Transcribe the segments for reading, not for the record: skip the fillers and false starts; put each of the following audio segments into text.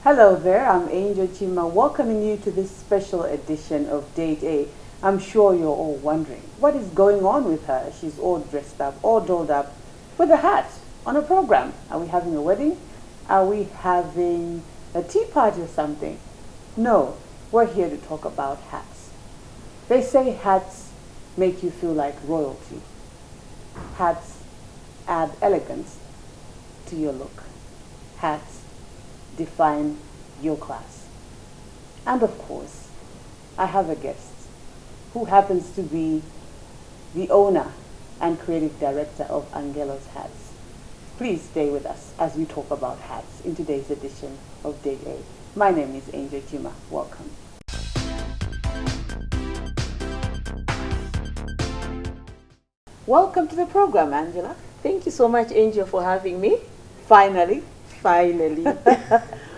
Hello there, I'm Angel Chima, welcoming you to this special edition of Date A. I'm sure you're all wondering, what is going on with her? She's all dressed up, all dolled up, with a hat on a program. Are we having a wedding? Are we having a tea party or something? No, we're here to talk about hats. They say hats make you feel like royalty. Hats add elegance to your look. Hats define your class. And of course, I have a guest who happens to be the owner and creative director of Angelo's Hats. Please stay with us as we talk about hats in today's edition of Day A. My name is Angel Chima. Welcome. Welcome to the program, Angela. Thank you so much, Angel, for having me. Finally. Finally.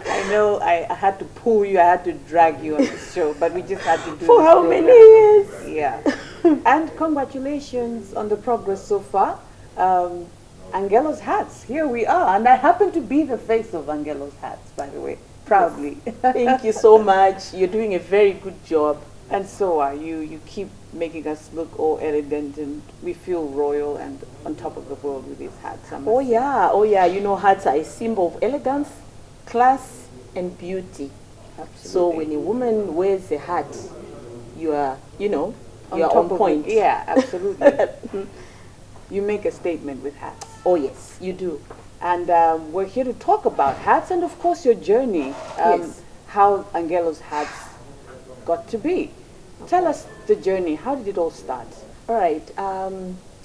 I know I had to pull you, I had to drag you on the show, but we just had to do For this how program. many years? Yeah. And congratulations on the progress so far. Angelo's Hats, here we are. And I happen to be the face of Angelo's Hats, by the way, proudly. Thank you so much. You're doing a very good job. And so are you. You keep making us look all elegant and we feel royal and on top of the world with these hats. I must Oh say. yeah, oh yeah. You know, hats are a symbol of elegance, class, and beauty. Absolutely. So when a woman wears a hat, you are, you're top on of it. point. Yeah, absolutely. You make a statement with hats. Oh yes, you do. And we're here to talk about hats and, of course, your journey. Yes. How Angelo's Hats got to be. Tell us the journey. How did it all start? All right.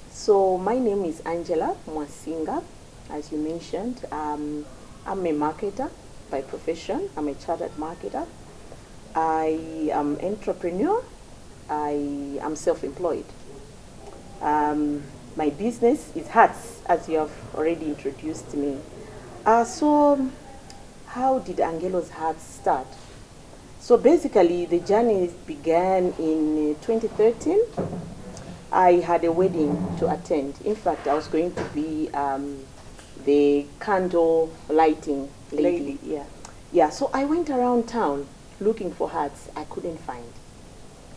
So my name is Angela Mwasinga, as you mentioned. I'm a marketer by profession. I'm a chartered marketer. I am entrepreneur. I am self-employed. My business is hats, as you have already introduced me. So how did Angelo's Hats start? So basically, the journey began in 2013. I had a wedding to attend. In fact, I was going to be the candle lighting lady. Yeah. Yeah, so I went around town looking for hats. I couldn't find.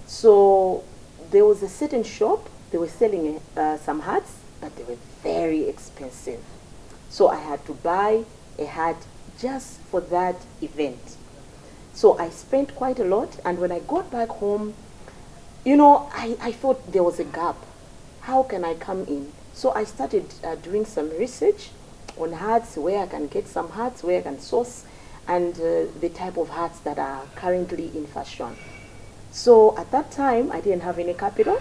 So there was a certain shop. They were selling some hats, but they were very expensive. So I had to buy a hat just for that event. So I spent quite a lot, and when I got back home, I thought there was a gap. How can I come in? So I started doing some research on hats, where I can get some hats, where I can source, and the type of hats that are currently in fashion. So at that time, I didn't have any capital.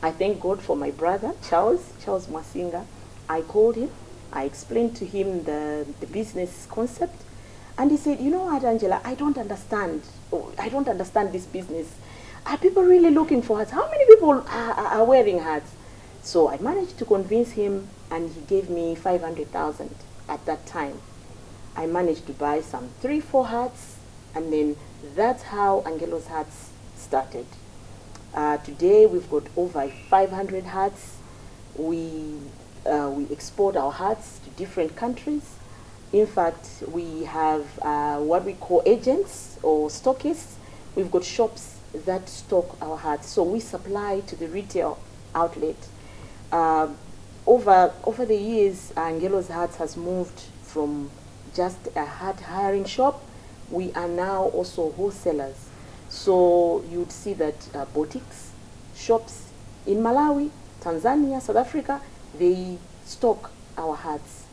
I thank God for my brother, Charles Mwasinga. I called him. I explained to him the business concept. And he said, you know what, Angela, I don't understand. I don't understand this business. Are people really looking for hats? How many people are wearing hats? So I managed to convince him, and he gave me 500,000 at that time. I managed to buy some 3-4 hats, and then that's how Angelo's Hats started. Today we've got over 500 hats. We export our hats to different countries. In fact, we have what we call agents or stockists. We've got shops that stock our hats. So we supply to the retail outlet. Over the years, Angelo's Hats has moved from just a hat hiring shop. We are now also wholesalers. So you'd see that boutiques, shops in Malawi, Tanzania, South Africa, they stock our hats.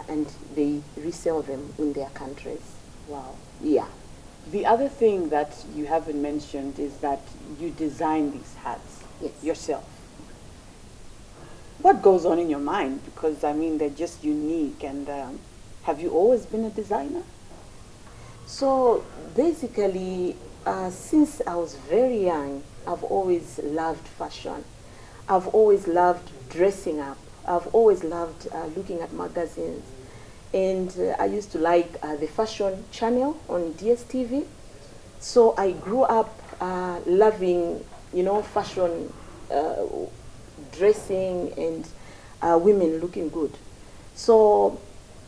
And they resell them in their countries. Wow. Yeah. The other thing that you haven't mentioned is that you design these hats yourself. What goes on in your mind? Because, I mean, they're just unique. And have you always been a designer? So basically, since I was very young, I've always loved fashion. I've always loved dressing up. I've always loved looking at magazines. And I used to like the fashion channel on DSTV. So I grew up loving, fashion, dressing, and women looking good. So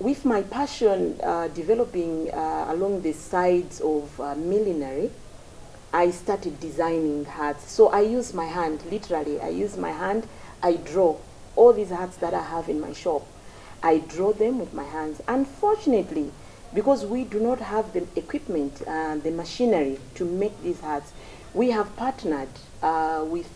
with my passion developing along the sides of millinery, I started designing hats. So I use my hand, literally. I use my hand. I draw all these hats that I have in my shop. I draw them with my hands. Unfortunately, because we do not have the equipment, the machinery to make these hats, we have partnered with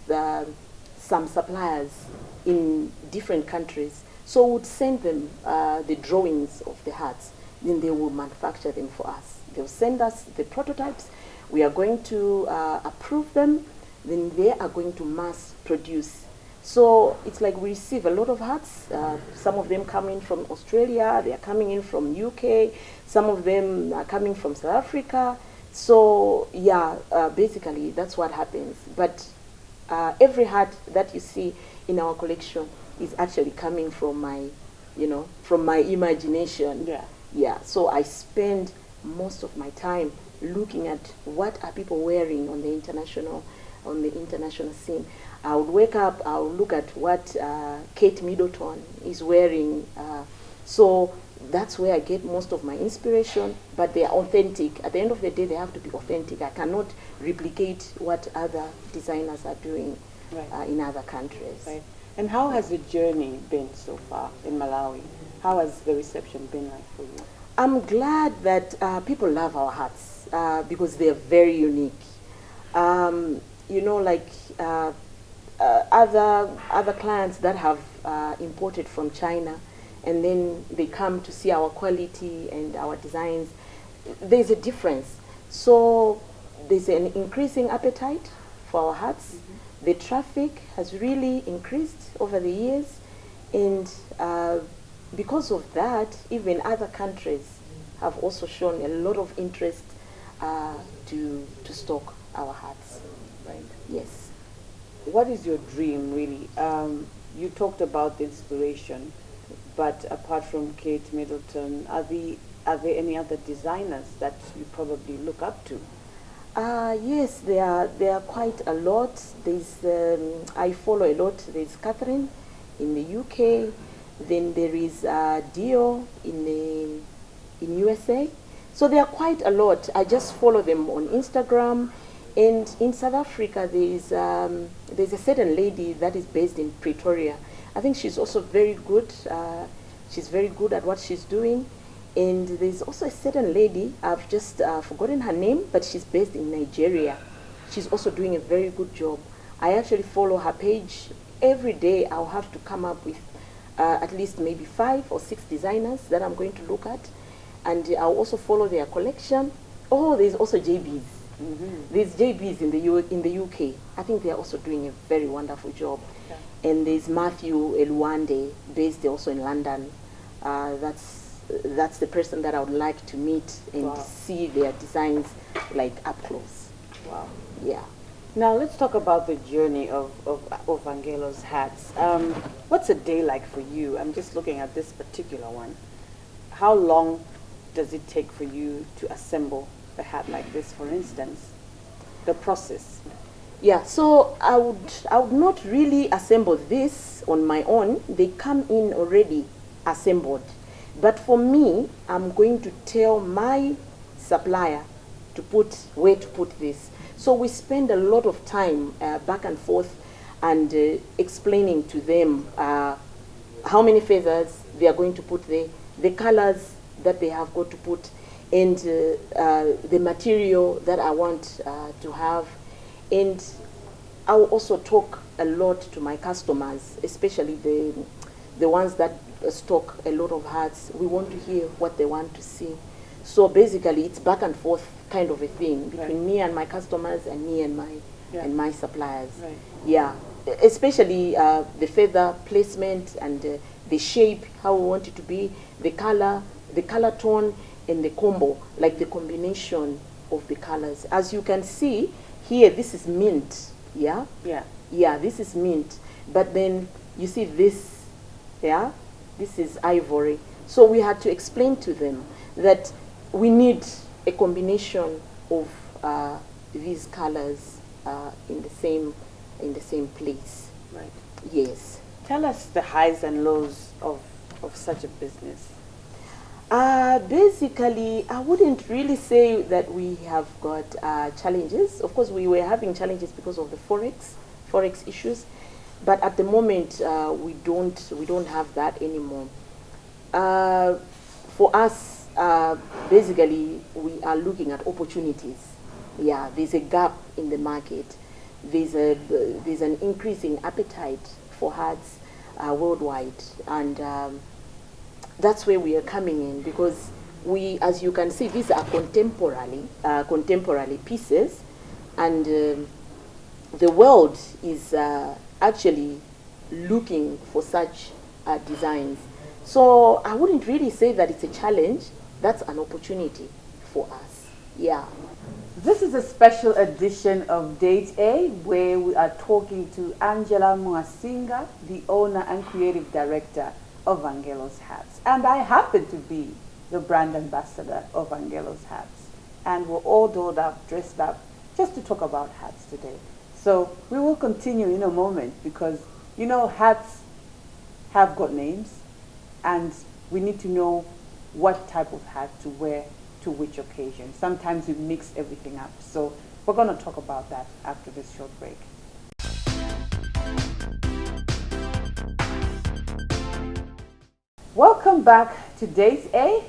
some suppliers in different countries. So we would send them the drawings of the hats, then they will manufacture them for us. They'll send us the prototypes. We are going to approve them, then they are going to mass produce. So it's like we receive a lot of hats. Some of them come in from Australia, they are coming in from UK, some of them are coming from South Africa. So yeah, basically that's what happens. But every hat that you see in our collection is actually coming from my, from my imagination. Yeah. Yeah, so I spend most of my time looking at what are people wearing on the international scene. I would wake up, I would look at what Kate Middleton is wearing. So that's where I get most of my inspiration, but they are authentic. At the end of the day, they have to be authentic. I cannot replicate what other designers are doing in other countries. Right. And how has the journey been so far in Malawi? How has the reception been like for you? I'm glad that people love our hats because they're very unique. Other clients that have imported from China, and then they come to see our quality and our designs, there's a difference. So there's an increasing appetite for our hats. Mm-hmm. The traffic has really increased over the years, and because of that, even other countries have also shown a lot of interest to stock our hats. Right. Yes. What is your dream, really? You talked about the inspiration, but apart from Kate Middleton, are there any other designers that you probably look up to? Yes, there are quite a lot. There's I follow a lot. There's Catherine in the UK. Then there is Dio in USA. So there are quite a lot. I just follow them on Instagram. And in South Africa, there's a certain lady that is based in Pretoria. I think she's also very good. She's very good at what she's doing. And there's also a certain lady, I've just forgotten her name, but she's based in Nigeria. She's also doing a very good job. I actually follow her page. Every day I'll have to come up with at least maybe 5 or 6 designers that I'm going to look at. And I'll also follow their collection. Oh, there's also JBs. Mm-hmm. There's JBs in the UK. I think they're also doing a very wonderful job. Yeah. And there's Matthew Elwande, based also in London. That's the person that I would like to meet and see their designs like up close. Wow. Yeah. Now let's talk about the journey of Vangelo's hats. What's a day like for you? I'm just looking at this particular one. How long does it take for you to assemble a hat like this, for instance? The process. Yeah, so I would not really assemble this on my own. They come in already assembled. But for me, I'm going to tell my supplier where to put this. So we spend a lot of time back and forth and explaining to them how many feathers they are going to put there, the colors that they have got to put, and the material that I want to have. And I will also talk a lot to my customers, especially the ones that stock a lot of hats. We want to hear what they want to see. So basically, it's back and forth kind of a thing between me and my customers and me and my suppliers. Right. Yeah, especially the feather placement and the shape, how we want it to be, the color tone, and the combo, like the combination of the colors. As you can see here, this is mint. Yeah. Yeah. Yeah, this is mint. But then you see this. Yeah. This is ivory. So we had to explain to them that we need a combination of these colors in the same place. Right. Yes. Tell us the highs and lows of such a business. Basically, I wouldn't really say that we have got challenges. Of course, we were having challenges because of the forex issues, but at the moment we don't have that anymore. For us, basically, we are looking at opportunities. Yeah, there's a gap in the market. There's an increasing appetite for herds worldwide, and that's where we are coming in, because we, as you can see, these are contemporary pieces, and the world is actually looking for such designs. So I wouldn't really say that it's a challenge. That's an opportunity for us. Yeah. This is a special edition of Date A, where we are talking to Angela Mwasinga, the owner and creative director of Angelo's Hats. And I happen to be the brand ambassador of Angelo's Hats. And we're all dolled up, dressed up, just to talk about hats today. So we will continue in a moment, because, you know, hats have got names, and we need to know what type of hat to wear to which occasion. Sometimes we mix everything up. So we're going to talk about that after this short break. Welcome back to Date A.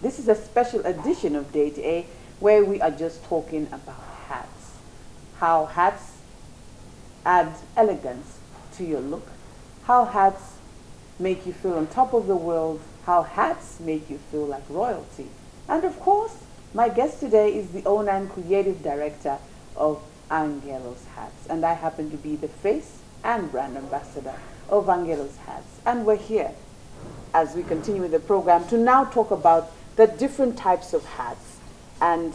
This is a special edition of Date A, where we are just talking about hats. How hats add elegance to your look. How hats make you feel on top of the world. How hats make you feel like royalty. And of course, my guest today is the owner and creative director of Angelo's Hats. And I happen to be the face and brand ambassador of Angelo's Hats. And we're here, as we continue with the program, to now talk about the different types of hats and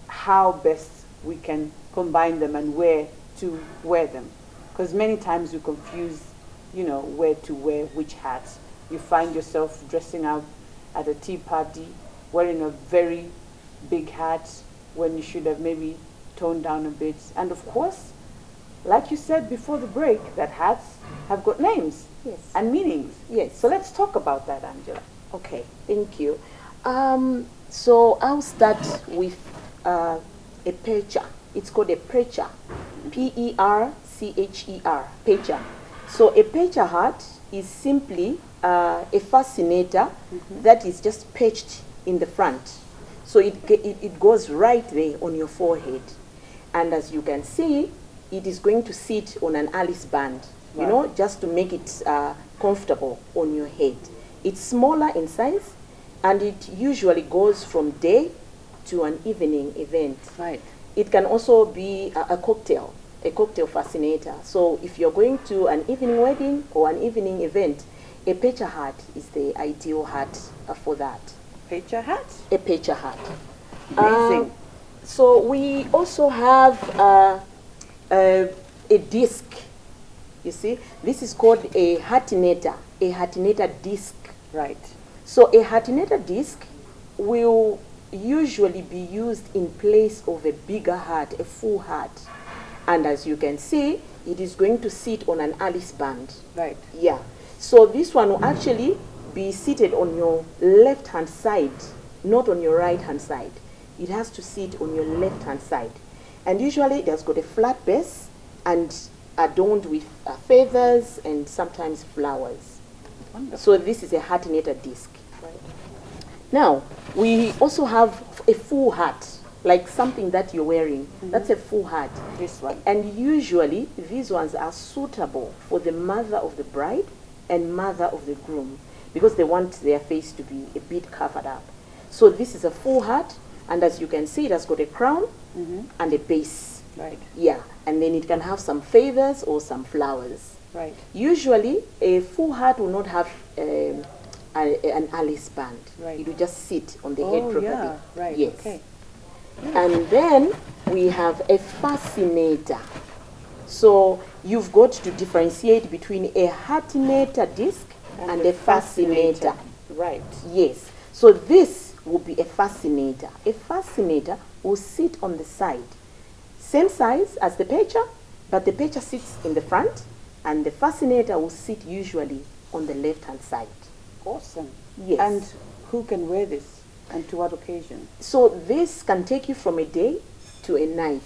how best we can combine them and where to wear them. Because many times you confuse, you know, where to wear which hats. You find yourself dressing up at a tea party, wearing a very big hat when you should have maybe toned down a bit. And of course, like you said before the break, that hats have got names. Yes. And meanings. Yes. So let's talk about that, Angela. Okay, thank you. So I'll start with a percher. It's called a percher. P-E-R-C-H-E-R, percher. So a percher hat is simply a fascinator that is just perched in the front. So it goes right there on your forehead. And as you can see, it is going to sit on an Alice band, you know, just to make it comfortable on your head. It's smaller in size, and it usually goes from day to an evening event. Right. It can also be a cocktail fascinator. So if you're going to an evening wedding or an evening event, a percher hat is the ideal hat for that. Percher hat? A percher hat. Amazing. So we also have a disc. You see, this is called a hatinator disc. Right. So a hatinator disc will usually be used in place of a bigger hat, a full hat. And as you can see, it is going to sit on an Alice band. Right. Yeah. So this one will actually be seated on your left-hand side, not on your right-hand side. It has to sit on your left-hand side. And usually it has got a flat base and adorned with feathers and sometimes flowers. Wonderful. So this is a hatinator disc. Right. Now, we also have a full hat, like something that you're wearing. That's a full hat. This one. And usually these ones are suitable for the mother of the bride and mother of the groom, because they want their face to be a bit covered up. So this is a full hat, and as you can see, it has got a crown and a base. Right. Yeah, and then it can have some feathers or some flowers. Right. Usually, a full hat will not have an Alice band. Right. It will just sit on the head properly. Yeah. Right. Yes. Okay. And then we have a fascinator. So you've got to differentiate between a hatinator disc and a fascinator. Right. Yes. So this will be a fascinator. A fascinator will sit on the side. Same size as the percher, but the percher sits in the front, and the fascinator will sit usually on the left-hand side. Awesome. Yes. And who can wear this and to what occasion? So this can take you from a day to a night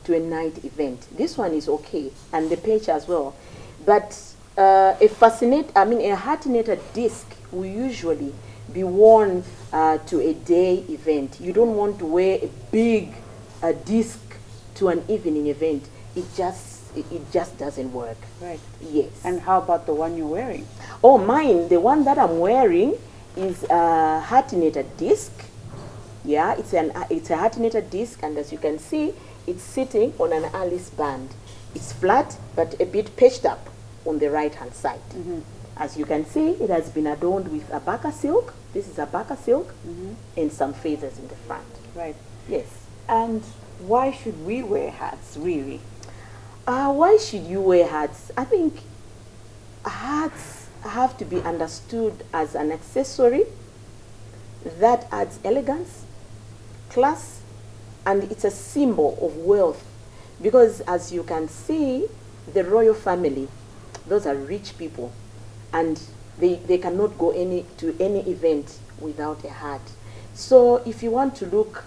event. This one is okay, and the page as well. But a Fancinator disc will usually be worn to a day event. You don't want to wear a big disc to an evening event. It just doesn't work. Right. Yes. And how about the one you're wearing? Oh, mine, the one that I'm wearing is a Fancinator disc. Yeah, it's a Fancinator disc, and as you can see, it's sitting on an Alice band. It's flat, but a bit pitched up on the right-hand side. As you can see, it has been adorned with abaca silk. This is abaca silk, and some feathers in the front. Right. Yes. And why should we wear hats, really? Why should you wear hats? I think hats have to be understood as an accessory that adds elegance, class, and it's a symbol of wealth. Because as you can see, the royal family, those are rich people, and they cannot go to any event without a hat. So if you want to look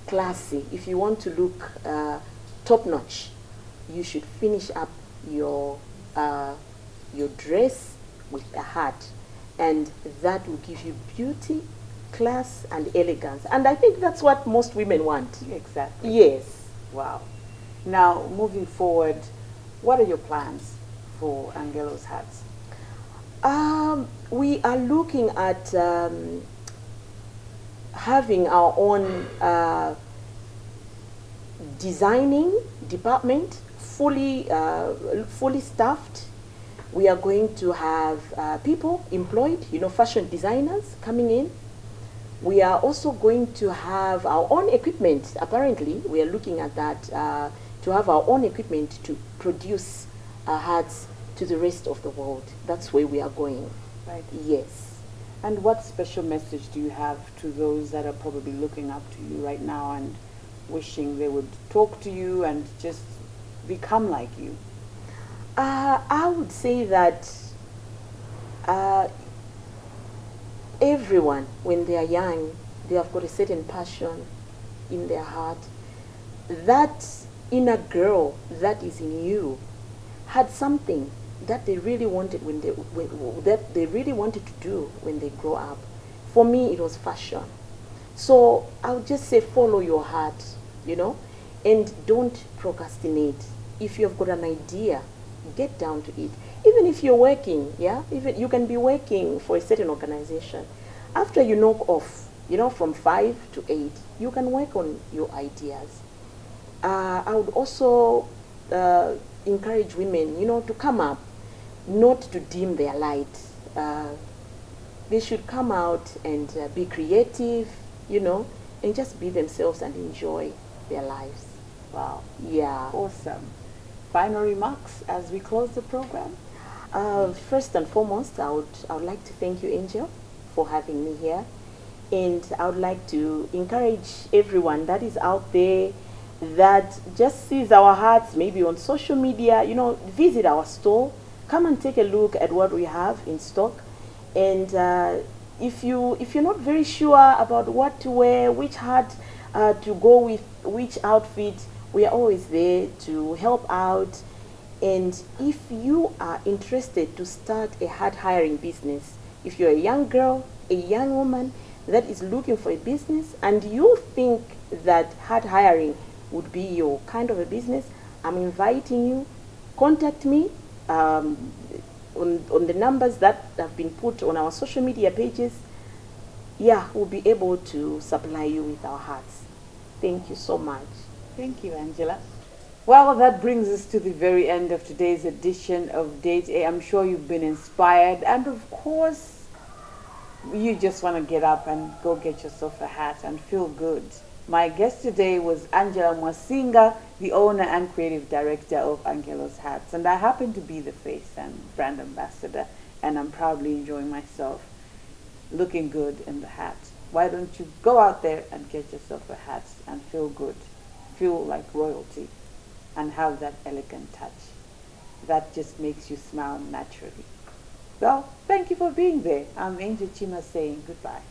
classy, if you want to look top-notch, you should finish up your dress with a hat, and that will give you beauty, class, and elegance. And I think that's what most women want. Exactly. Yes. Wow. Now, moving forward, what are your plans for Angelo's hats? We are looking at having our own designing department, fully staffed. We are going to have people employed, fashion designers coming in. We are also going to have our own equipment. Apparently, we are looking at that, to have our own equipment to produce hats to the rest of the world. That's where we are going. Right. Yes. And what special message do you have to those that are probably looking up to you right now and wishing they would talk to you and just become like you? I would say that everyone, when they are young, they have got a certain passion in their heart. That inner girl that is in you had something that they really wanted that they really wanted to do when they grow up. For me, it was fashion. So I would just say follow your heart, and don't procrastinate. If you've got an idea, get down to it. Even if you're working, even you can be working for a certain organization. After you knock off, from 5 to 8, you can work on your ideas. I would also encourage women, to come up, not to dim their light. They should come out and be creative, and just be themselves and enjoy their lives. Wow. Yeah. Awesome. Final remarks as we close the program? First and foremost, I would like to thank you, Angel, for having me here. And I would like to encourage everyone that is out there that just sees our hats maybe on social media, visit our store, come and take a look at what we have in stock. And if you're not very sure about what to wear, which hat to go with, which outfit, we are always there to help out. And if you are interested to start a hat hiring business, if you're a young girl, a young woman that is looking for a business, and you think that hat hiring would be your kind of a business, I'm inviting you, contact me on the numbers that have been put on our social media pages. Yeah, we'll be able to supply you with our hats. Thank you so much. Thank you, Angela. Well, that brings us to the very end of today's edition of Date A. I'm sure you've been inspired, and of course, you just want to get up and go get yourself a hat and feel good. My guest today was Angela Mwasinga, the owner and creative director of Angelo's Hats, and I happen to be the face and brand ambassador, and I'm proudly enjoying myself looking good in the hat. Why don't you go out there and get yourself a hat and feel good, feel like royalty, and have that elegant touch that just makes you smile naturally. Well, thank you for being there. I'm Angel Chima saying goodbye.